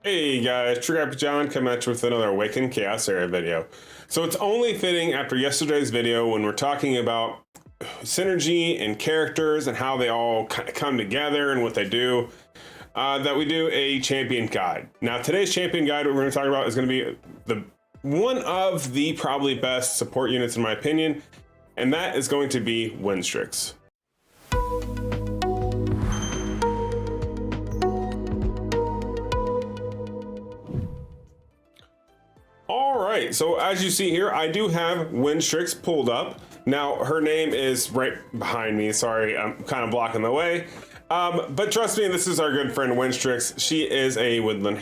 Hey guys, True Guy John coming at you with another Awaken Chaos Era video. So it's only fitting after yesterday's video when we're talking about synergy and characters and how they all come together and what they do, that we do a champion guide. Now today's champion guide what we're going to talk about is going to be one of the probably best support units in my opinion, and that is going to be Windstrex. Alright, so as you see here, I do have Windstrex pulled up. Now, her name is right behind me. Sorry, I'm kind of blocking the way. But trust me, this is our good friend Windstrex. She is a woodland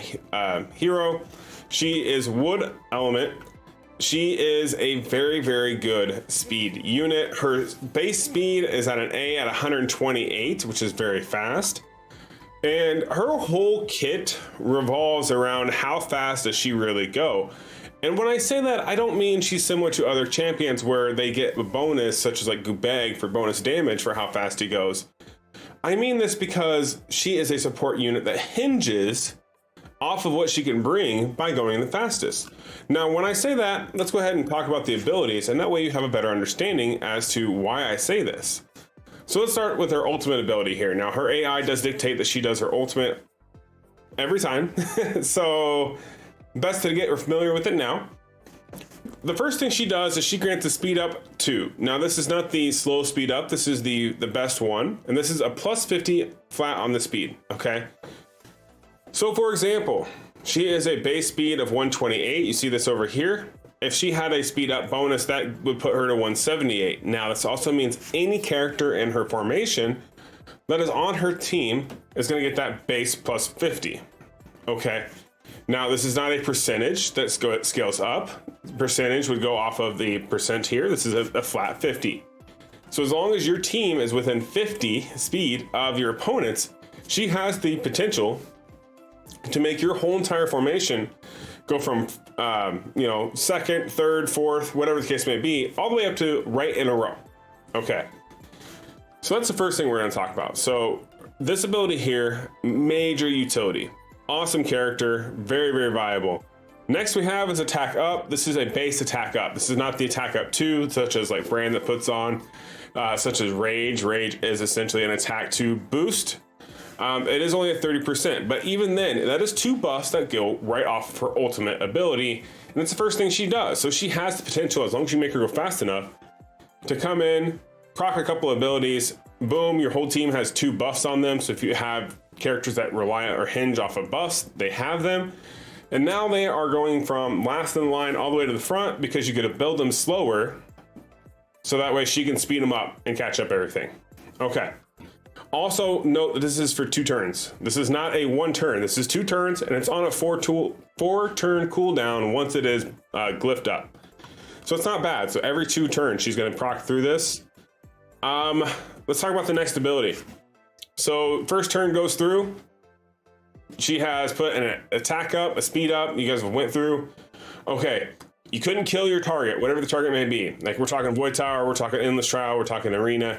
hero. She is wood element. She is a very, very good speed unit. Her base speed is at an A at 128, which is very fast. And her whole kit revolves around how fast does she really go. And when I say that, I don't mean she's similar to other champions where they get a bonus, such as like Gubeg for bonus damage for how fast he goes. I mean this because she is a support unit that hinges off of what she can bring by going the fastest. Now, when I say that, let's go ahead and talk about the abilities, and that way you have a better understanding as to why I say this. So let's start with her ultimate ability here. Now, her AI does dictate that she does her ultimate every time. So best to get familiar with it now. The first thing she does is she grants a speed up 2. Now this is not the slow speed up, this is the best one, and this is a plus 50 flat on the speed, okay? So for example, she is a base speed of 128, you see this over here. If she had a speed up bonus, that would put her to 178. Now this also means any character in her formation that is on her team is gonna get that base plus 50, okay? Now, this is not a percentage that scales up. Percentage would go off of the percent here. This is a flat 50. So as long as your team is within 50 speed of your opponents, she has the potential to make your whole entire formation go from, second, third, fourth, whatever the case may be, all the way up to right in a row. Okay. So that's the first thing we're going to talk about. So this ability here, major utility. Awesome character, very, very viable. Next we have is attack up. This is a base attack up. This is not the attack up 2, such as like Brand that puts on, such as Rage. Rage is essentially an attack 2 boost. It is only at 30%, but even then, that is 2 buffs that go right off of her ultimate ability, and that's the first thing she does. So she has the potential, as long as you make her go fast enough, to come in, proc a couple abilities, boom, your whole team has 2 buffs on them. So if you have characters that rely or hinge off of buffs, they have them. And now they are going from last in line all the way to the front because you get to build them slower. So that way she can speed them up and catch up everything. Okay. Also note that this is for 2 turns. This is not a 1 turn. This is 2 turns and it's on a 4 turn cooldown once it is glyphed up. So it's not bad. So every 2 turns, she's going to proc through this. Let's talk about the next ability. So first turn goes through. She has put an attack up, a speed up. You guys went through. Okay, you couldn't kill your target, whatever the target may be. Like we're talking Void Tower, we're talking Endless Trial, we're talking Arena.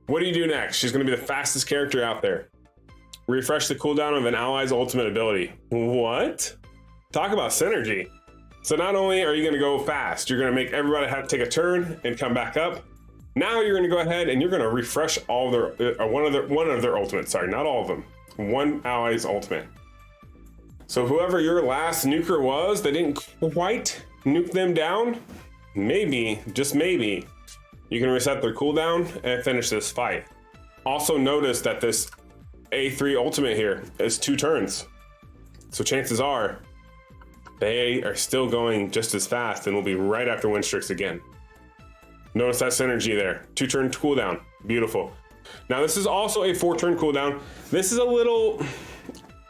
What do you do next? She's going to be the fastest character out there. Refresh the cooldown of an ally's ultimate ability. What? Talk about synergy. So not only are you going to go fast, you're going to make everybody have to take a turn and come back up. Now you're going to go ahead and you're going to refresh all their one of their ultimates. Sorry, not all of them. One ally's ultimate. So whoever your last nuker was, they didn't quite nuke them down. Maybe, just maybe, you can reset their cooldown and finish this fight. Also notice that this A3 ultimate here is 2 turns. So chances are they are still going just as fast and will be right after Windstrex again. Notice that synergy there. 2 turn cooldown. Beautiful. Now this is also a 4 turn cooldown. This is a little,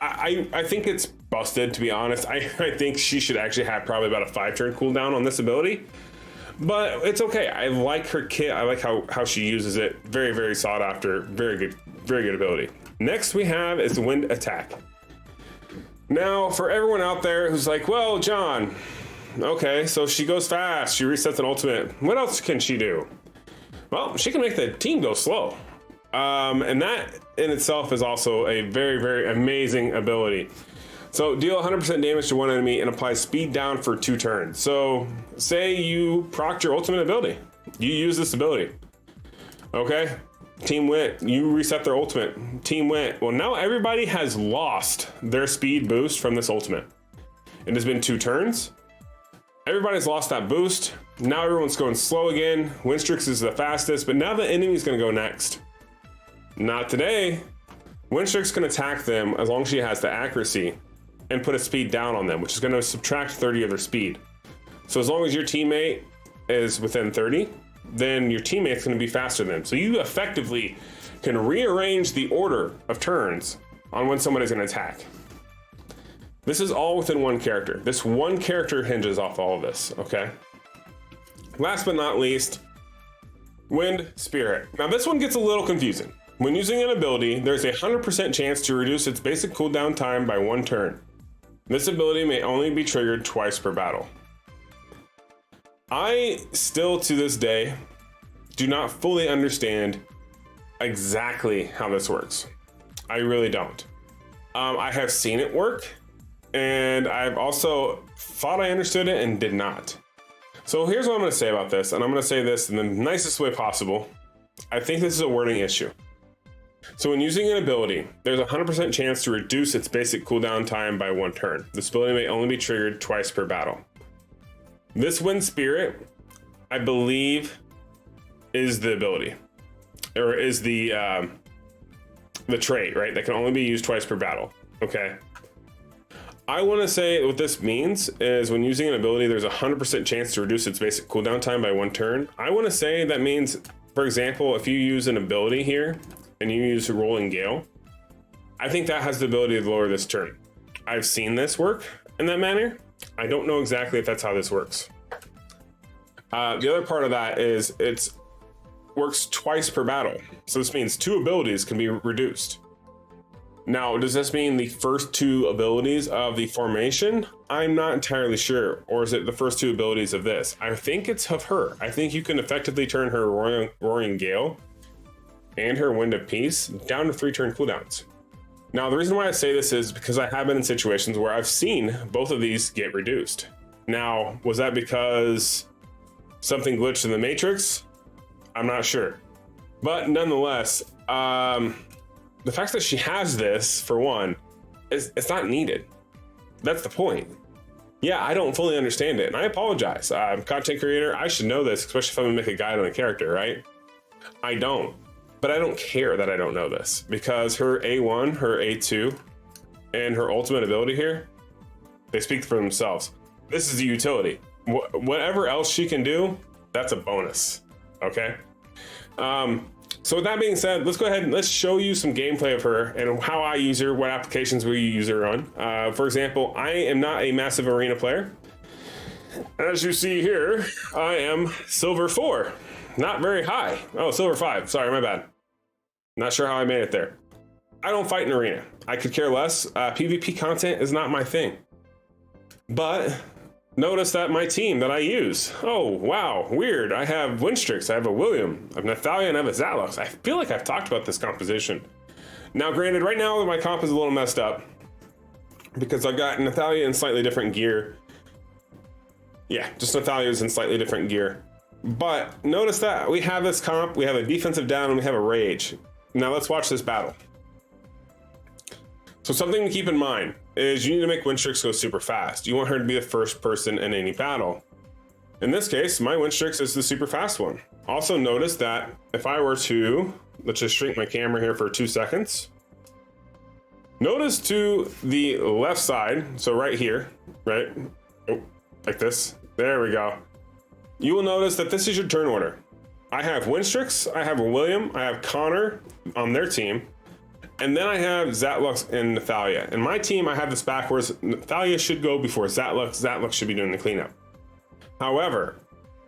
I think it's busted, to be honest. I think she should actually have probably about a 5 turn cooldown on this ability, but it's okay. I like her kit. I like how she uses it. Very, very sought after. Very good ability. Next we have is Wind Attack. Now for everyone out there who's like, well, John, okay, so she goes fast, she resets an ultimate. What else can she do? Well, she can make the team go slow. And that in itself is also a very, very amazing ability. So deal 100% damage to one enemy and apply speed down for 2 turns. So say you procced your ultimate ability. You use this ability. Okay, team went, you reset their ultimate, team went. Well, now everybody has lost their speed boost from this ultimate. It has been 2 turns. Everybody's lost that boost. Now everyone's going slow again. Windstrex is the fastest, but now the enemy's gonna go next. Not today. Windstrex can attack them as long as she has the accuracy and put a speed down on them, which is gonna subtract 30 of their speed. So as long as your teammate is within 30, then your teammate's gonna be faster than them. So you effectively can rearrange the order of turns on when somebody's gonna attack. This is all within one character. This one character hinges off all of this, okay? Last but not least, Wind Spirit. Now this one gets a little confusing. When using an ability, there's a 100% chance to reduce its basic cooldown time by 1 turn. This ability may only be triggered twice per battle. I still, to this day, do not fully understand exactly how this works. I really don't. I have seen it work, and I've also thought I understood it and did not. So here's what I'm going to say about this, and I'm going to say this in the nicest way possible. I think this is a wording issue. So when using an ability, there's a 100% chance to reduce its basic cooldown time by 1 turn. This ability may only be triggered twice per battle. This Wind Spirit, I believe, is the ability, or is the trait, right? That can only be used twice per battle. Okay. I want to say what this means is when using an ability, there's a 100% chance to reduce its basic cooldown time by 1 turn. I want to say that means, for example, if you use an ability here and you use a Rolling Gale, I think that has the ability to lower this turn. I've seen this work in that manner. I don't know exactly if that's how this works. The other part of that is it works twice per battle. So this means 2 abilities can be reduced. Now, does this mean the first 2 abilities of the formation? I'm not entirely sure. Or is it the first 2 abilities of this? I think it's of her. I think you can effectively turn her Roaring Gale and her Wind of Peace down to 3 turn cooldowns. Now, the reason why I say this is because I have been in situations where I've seen both of these get reduced. Now, was that because something glitched in the Matrix? I'm not sure. But nonetheless, the fact that she has this, for one, it's not needed. That's the point. Yeah, I don't fully understand it, and I apologize. I'm a content creator. I should know this, especially if I'm gonna make a guide on a character, right? I don't. But I don't care that I don't know this, because her A1, her A2, and her ultimate ability here, they speak for themselves. This is a utility. Whatever else she can do, that's a bonus, okay? So with that being said, let's go ahead and let's show you some gameplay of her and how I use her, what applications we use her on. For example, I am not a massive arena player. As you see here, I am Silver 4. Not very high. Oh, Silver 5. Sorry, my bad. Not sure how I made it there. I don't fight in arena. I could care less. PvP content is not my thing. But notice that my team that I use. Oh, wow, weird. I have Windstrex, I have a William, I have Nathalia, and I have a Zatlux. I feel like I've talked about this composition. Now, granted, right now my comp is a little messed up because I've got Nathalia in slightly different gear. Yeah, just Nathalia's in slightly different gear. But notice that we have this comp, we have a defensive down, and we have a rage. Now let's watch this battle. So something to keep in mind is you need to make Windstrex go super fast. You want her to be the first person in any battle. In this case, my Windstrex is the super fast one. Also notice that if I were to, let's just shrink my camera here for 2 seconds. Notice to the left side, so right here, right? Oh, like this, there we go. You will notice that this is your turn order. I have Windstrex, I have William, I have Connor on their team, and then I have Zatlux and Nathalia. In my team, I have this backwards. Nathalia should go before Zatlux. Zatlux should be doing the cleanup. However,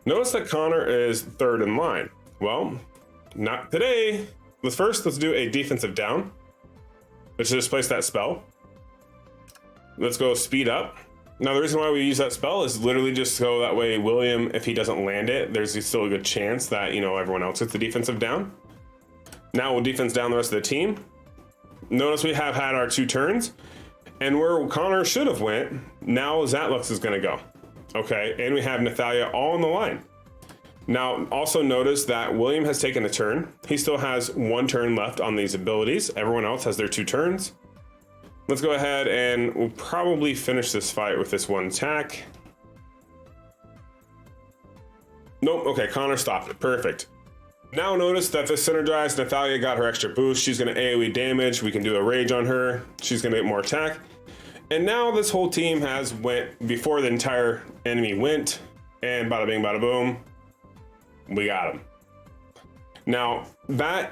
notice that Connor is 3rd in line. Well, not today. Let's do a defensive down. Let's just place that spell. Let's go speed up. Now, the reason why we use that spell is literally just so that way William, if he doesn't land it, there's still a good chance that, you know, everyone else gets the defensive down. Now we'll defense down the rest of the team. Notice we have had our 2 turns. And where Connor should have went, now Zatlux is going to go. Okay, and we have Nathalia all on the line. Now, also notice that William has taken a turn. He still has 1 turn left on these abilities. Everyone else has their 2 turns. Let's go ahead and we'll probably finish this fight with this 1 attack. Nope, okay, Connor stopped it, perfect. Now notice that the synergized Nathalia got her extra boost. She's gonna AoE damage. We can do a rage on her. She's gonna get more attack. And now this whole team has went before the entire enemy went, and bada bing, bada boom, we got him. Now that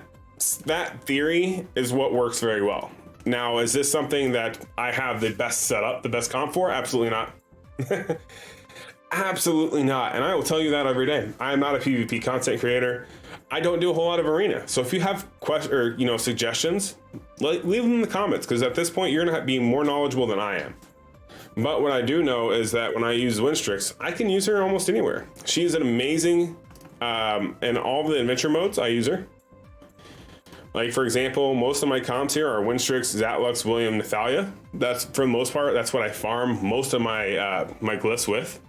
theory is what works very well. Now, is this something that I have the best setup, the best comp for? Absolutely not. Absolutely not. And I will tell you that every day. I am not a PvP content creator. I don't do a whole lot of arena. So if you have questions or suggestions, leave them in the comments, because at this point you're gonna be more knowledgeable than I am. But what I do know is that when I use Windstrex, I can use her almost anywhere. She's an amazing, in all the adventure modes, I use her. Like, for example, most of my comps here are Windstrex, Zatlux, William, Nathalia. That's, for the most part, that's what I farm most of my my glyphs with.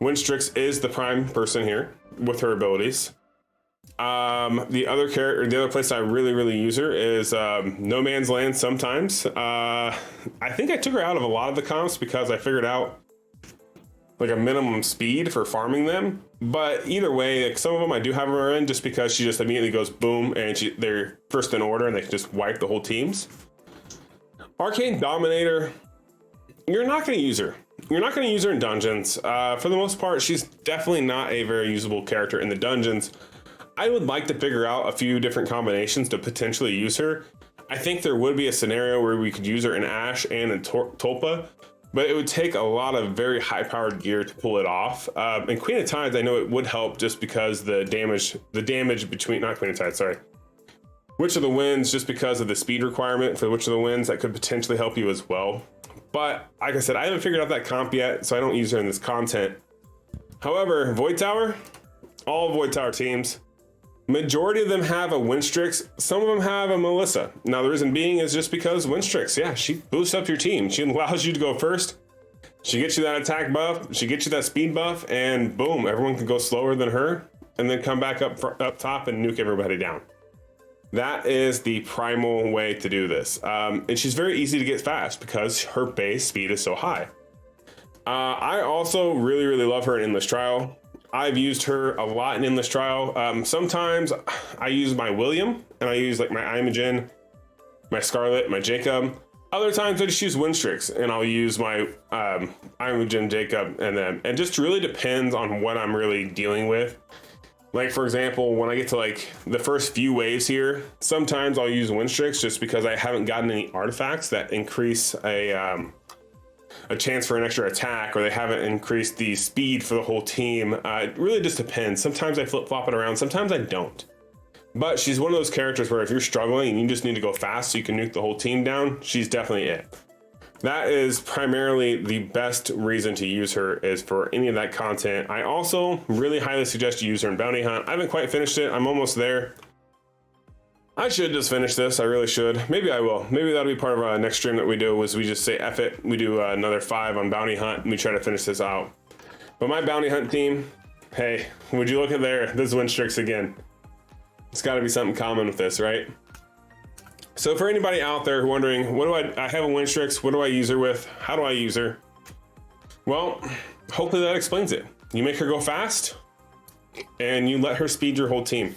Windstrex is the prime person here with her abilities. The other place I really use her is No Man's Land sometimes. I think I took her out of a lot of the comps because I figured out like a minimum speed for farming them. But either way, like, some of them I do have her in just because she just immediately goes boom and they're first in order and they can just wipe the whole teams. Arcane Dominator, you're not going to use her. You're not going to use her in dungeons. For the most part, she's definitely not a very usable character in the dungeons. I would like to figure out a few different combinations to potentially use her. I think there would be a scenario where we could use her in Ashe and in Tulpa, but it would take a lot of very high-powered gear to pull it off. And Queen of Tides, I know it would help just because the damage between, not Queen of Tides, sorry. Witch of the Winds, just because of the speed requirement for Witch of the Winds, that could potentially help you as well. But like I said, I haven't figured out that comp yet, so I don't use her in this content. However, Void Tower, all Void Tower teams, majority of them have a Windstrex. Some of them have a Melissa. Now, the reason being is just because Windstrex, yeah, she boosts up your team. She allows you to go first. She gets you that attack buff. She gets you that speed buff, and boom, everyone can go slower than her, and then come back up top and nuke everybody down. That is the primal way to do this. And she's very easy to get fast because her base speed is so high. I also really love her in Endless Trial. I've used her a lot in Endless Trial. Sometimes I use my William, and I use like my Imogen, my Scarlet, my Jacob. Other times I just use Windstrex, and I'll use my Imogen, Jacob, and then it just really depends on what I'm really dealing with. Like, for example, when I get to like the first few waves here, sometimes I'll use Windstrex just because I haven't gotten any artifacts that increase a chance for an extra attack, or they haven't increased the speed for the whole team. It really just depends. Sometimes I flip-flop it around, sometimes I don't. But she's one of those characters where if you're struggling and you just need to go fast so you can nuke the whole team down, she's definitely it. That is primarily the best reason to use her, is for any of that content. I also really highly suggest you use her in Bounty Hunt. I haven't quite finished it. I'm almost there. I should just finish this. I really should. Maybe I will. Maybe that'll be part of our next stream that we do, is we just say F it. We do another 5 on Bounty Hunt and we try to finish this out. But my Bounty Hunt team, hey, would you look at there? This is Windstrex again. It's got to be something common with this, right? So for anybody out there wondering, what do I have a Windstrex, what do I use her with? How do I use her? Well, hopefully that explains it. You make her go fast and you let her speed your whole team.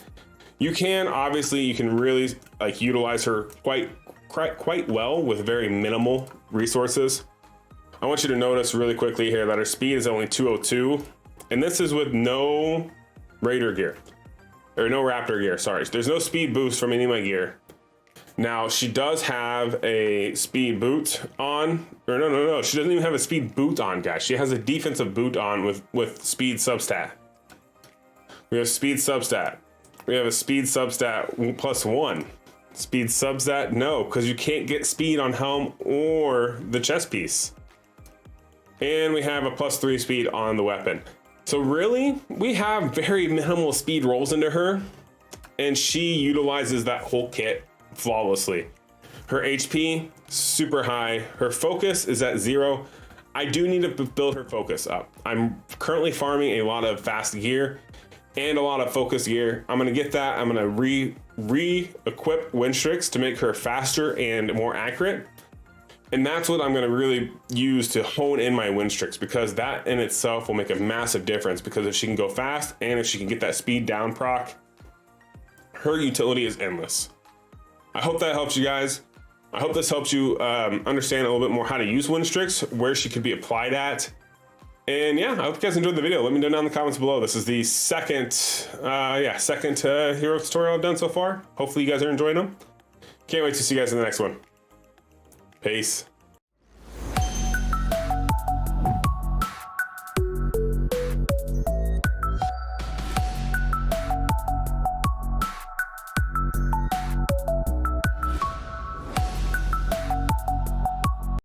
You can, obviously, you can really like utilize her quite well with very minimal resources. I want you to notice really quickly here that her speed is only 202, and this is with no Raider gear, or no Raptor gear, sorry. There's no speed boost from any of my gear. Now, she does have a speed boot on, or no, she doesn't even have a speed boot on, guys. She has a defensive boot on with speed substat. We have speed substat. We have a speed substat +1. Speed substat, no, because you can't get speed on helm or the chest piece. And we have a +3 speed on the weapon. So really, we have very minimal speed rolls into her, and she utilizes that whole kit flawlessly. Her HP, super high. Her focus is at 0. I do need to build her focus up. I'm currently farming a lot of fast gear and a lot of focus gear. I'm gonna get that. I'm gonna re-equip Windstrex to make her faster and more accurate. And that's what I'm gonna really use to hone in my Windstrex, because that in itself will make a massive difference, because if she can go fast and if she can get that speed down proc, her utility is endless. I hope that helps you guys. I hope this helps you understand a little bit more how to use Windstrex, where she could be applied at. And yeah, I hope you guys enjoyed the video. Let me know down in the comments below. This is the second hero tutorial I've done so far. Hopefully you guys are enjoying them. Can't wait to see you guys in the next one. Peace.